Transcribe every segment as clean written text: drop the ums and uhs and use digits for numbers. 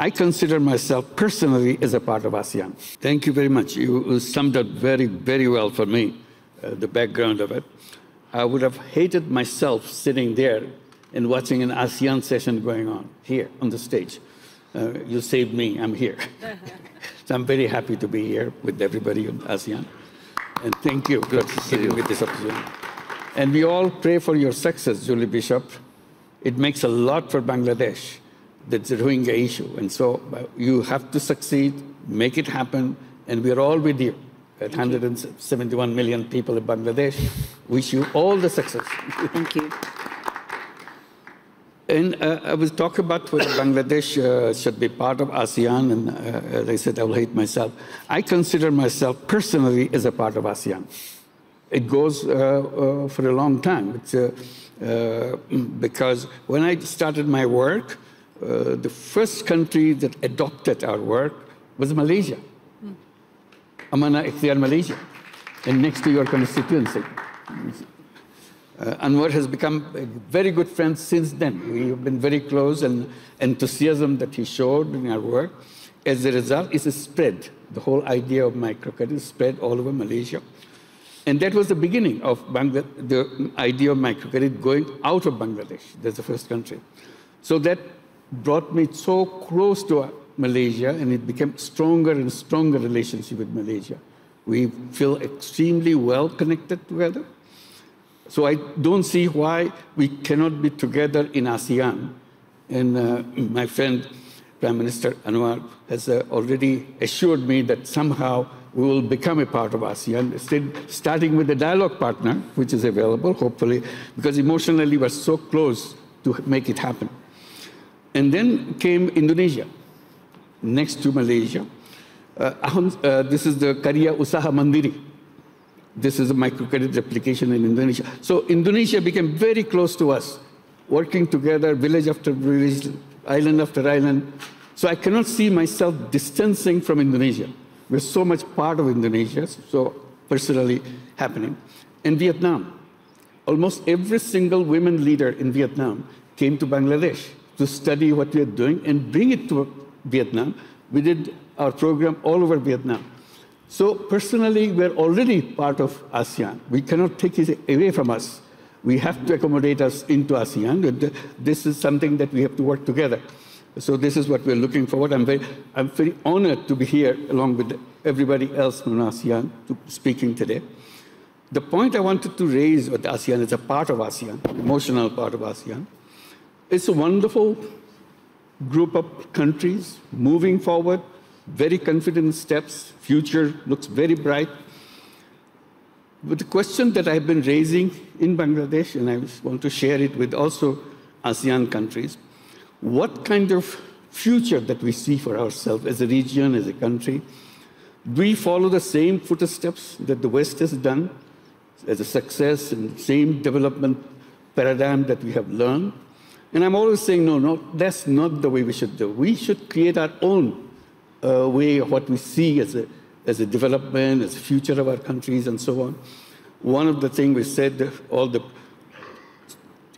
I consider myself personally as a part of ASEAN. Thank you very much. You summed up very, very well for me, the background of it. I would have hated myself sitting there and watching an ASEAN session going on here on the stage. You saved me, I'm here. So I'm very happy to be here with everybody in ASEAN. And thank you for giving me this opportunity. And we all pray for your success, Julie Bishop. It makes a lot for Bangladesh, that's the Rohingya issue. And so you have to succeed, make it happen, and we're all with you. At 171 million people in Bangladesh, wish you all the success. Thank you. And I was talking about whether Bangladesh should be part of ASEAN, and as I said, I will hate myself. I consider myself personally as a part of ASEAN. It goes for a long time. It's, because when I started my work, the first country that adopted our work was Malaysia. Amana Ikhtiar, Malaysia, and next to your constituency. Anwar has become a very good friend since then. We have been very close, and enthusiasm that he showed in our work, as a result, is spread. The whole idea of microcredit is spread all over Malaysia. And that was the beginning of the idea of microcredit going out of Bangladesh. That's the first country. So that brought me so close to Malaysia, and it became stronger and stronger relationship with Malaysia. We feel extremely well connected together. So I don't see why we cannot be together in ASEAN. And my friend, Prime Minister Anwar, has already assured me that somehow we will become a part of ASEAN, starting with the dialogue partner, which is available, hopefully, because emotionally we're so close to make it happen. And then came Indonesia, next to Malaysia. This is the Karya Usaha Mandiri. This is a microcredit application in Indonesia. So Indonesia became very close to us, working together, village after village, island after island. So I cannot see myself distancing from Indonesia. We're so much part of Indonesia, so personally happening. And Vietnam, almost every single women leader in Vietnam came to Bangladesh to study what we are doing and bring it to Vietnam. We did our program all over Vietnam. So personally, we're already part of ASEAN. We cannot take it away from us. We have to accommodate us into ASEAN. This is something that we have to work together. So this is what we're looking forward. I'm very honored to be here along with everybody else from ASEAN speaking today. The point I wanted to raise with ASEAN is a part of ASEAN, emotional part of ASEAN. It's a wonderful group of countries moving forward, very confident steps, future looks very bright. But the question that I've been raising in Bangladesh, and I want to share it with also ASEAN countries, what kind of future that we see for ourselves as a region, as a country? Do we follow the same footsteps that the West has done as a success and same development paradigm that we have learned? And I'm always saying, no, that's not the way we should do. We should create our own way of what we see as a development, as a future of our countries, and so on. One of the things we said, all the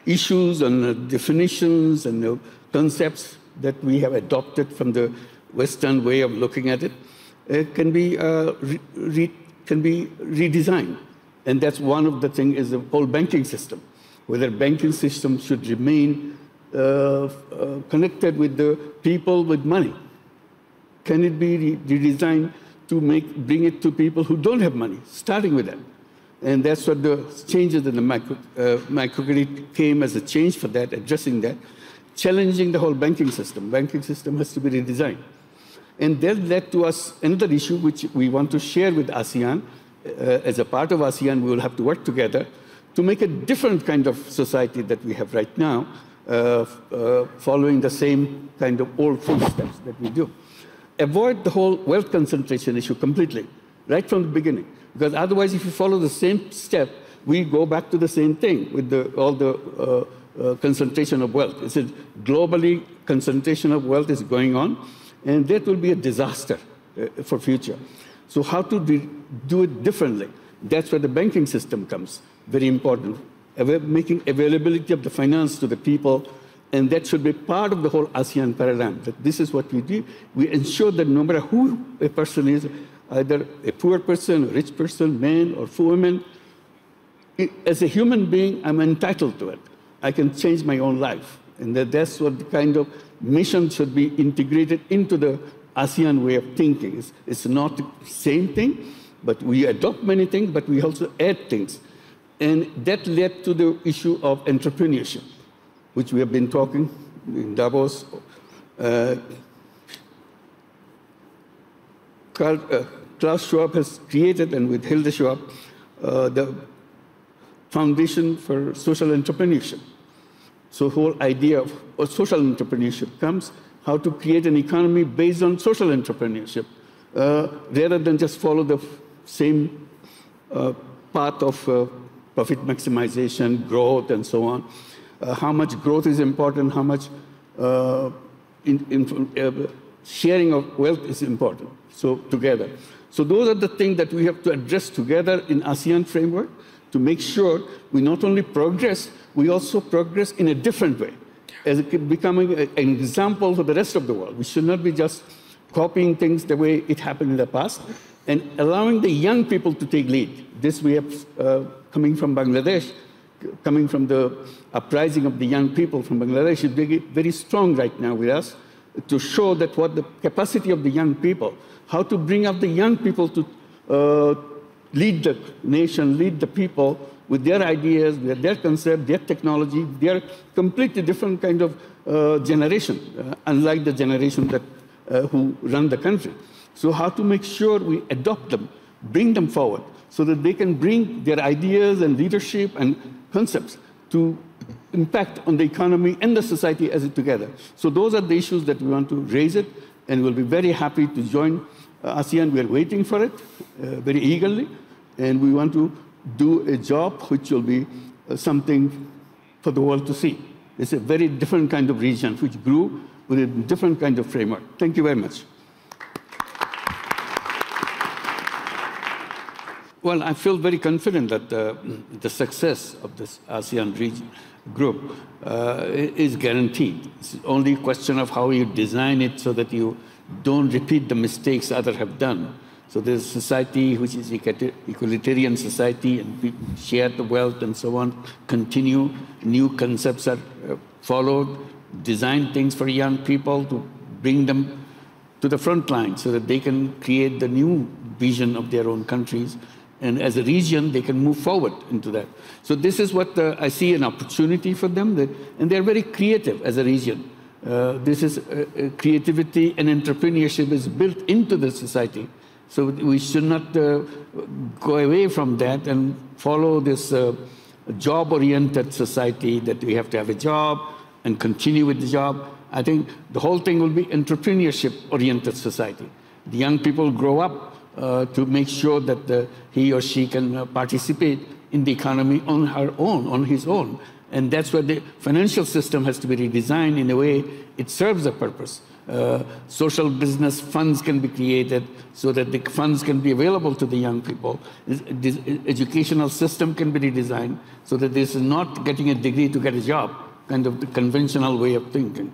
issues and definitions and the concepts that we have adopted from the Western way of looking at it, can be redesigned. And that's one of the things is the whole banking system, whether banking system should remain connected with the people with money. Can it be redesigned to bring it to people who don't have money, starting with that? And that's what the changes in the microcredit came as a change for that, addressing that, challenging the whole banking system. Banking system has to be redesigned. And that led to us another issue which we want to share with ASEAN. As a part of ASEAN, we will have to work together to make a different kind of society that we have right now, following the same kind of old footsteps that we do. Avoid the whole wealth concentration issue completely, right from the beginning. Because otherwise, if you follow the same step, we go back to the same thing with all the concentration of wealth. It's globally, concentration of wealth is going on, and that will be a disaster for future. So how to do it differently? That's where the banking system comes, very important. Making availability of the finance to the people And that should be part of the whole ASEAN paradigm, that this is what we do. We ensure that no matter who a person is, either a poor person, a rich person, man or woman, as a human being, I'm entitled to it. I can change my own life. And that's what the kind of mission should be integrated into the ASEAN way of thinking. It's not the same thing, but we adopt many things, but we also add things. And that led to the issue of entrepreneurship, which we have been talking in Davos. Klaus Schwab has created, and with Hilde Schwab, the Foundation for Social Entrepreneurship. So the whole idea of social entrepreneurship comes, how to create an economy based on social entrepreneurship, rather than just follow the same path of profit maximization, growth, and so on. How much growth is important, how much sharing of wealth is important, so together. So those are the things that we have to address together in ASEAN framework to make sure we not only progress, we also progress in a different way, as becoming an example for the rest of the world. We should not be just copying things the way it happened in the past, and allowing the young people to take lead. This we have coming from Bangladesh, coming from the uprising of the young people from Bangladesh, is very, very strong right now with us to show that what the capacity of the young people, how to bring up the young people to lead the nation, lead the people with their ideas, with their concept, their technology. They are completely different kind of generation, unlike the generation that who run the country. So how to make sure we adopt them, bring them forward, so that they can bring their ideas and leadership and concepts to impact on the economy and the society as it together. So those are the issues that we want to raise it, and we'll be very happy to join ASEAN. We are waiting for it very eagerly, and we want to do a job which will be something for the world to see. It's a very different kind of region which grew with a different kind of framework. Thank you very much. Well, I feel very confident that the success of this ASEAN region group is guaranteed. It's only a question of how you design it so that you don't repeat the mistakes others have done. So there's a society which is equalitarian society, and we share the wealth and so on, continue, new concepts are followed, design things for young people to bring them to the front line so that they can create the new vision of their own countries. And as a region, they can move forward into that. So this is what I see an opportunity for them, and they're very creative as a region. This is creativity and entrepreneurship is built into the society. So we should not go away from that and follow this job-oriented society that we have to have a job and continue with the job. I think the whole thing will be entrepreneurship-oriented society. The young people grow up to make sure that he or she can participate in the economy on her own, on his own. And that's where the financial system has to be redesigned in a way it serves a purpose. Social business funds can be created so that the funds can be available to the young people. This educational system can be redesigned so that this is not getting a degree to get a job, kind of the conventional way of thinking.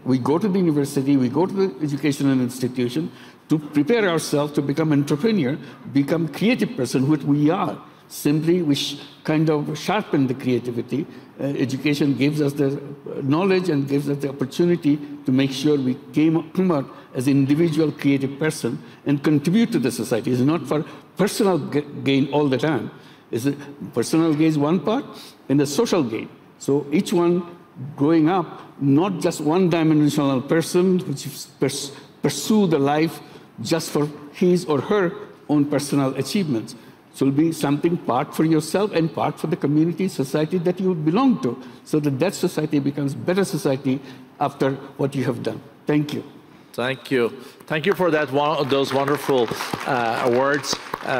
We go to the university, we go to the educational institution to prepare ourselves to become entrepreneur, become creative person, which we are. Simply, we kind of sharpen the creativity. Education gives us the knowledge and gives us the opportunity to make sure we come out as an individual creative person and contribute to the society. It's not for personal gain all the time. It's personal gain is one part, and the social gain. So each one growing up, not just one-dimensional person which pursue the life just for his or her own personal achievements. So it'll be something part for yourself and part for the community, society that you belong to, so that that society becomes better society after what you have done. Thank you. Thank you. Thank you for those wonderful words.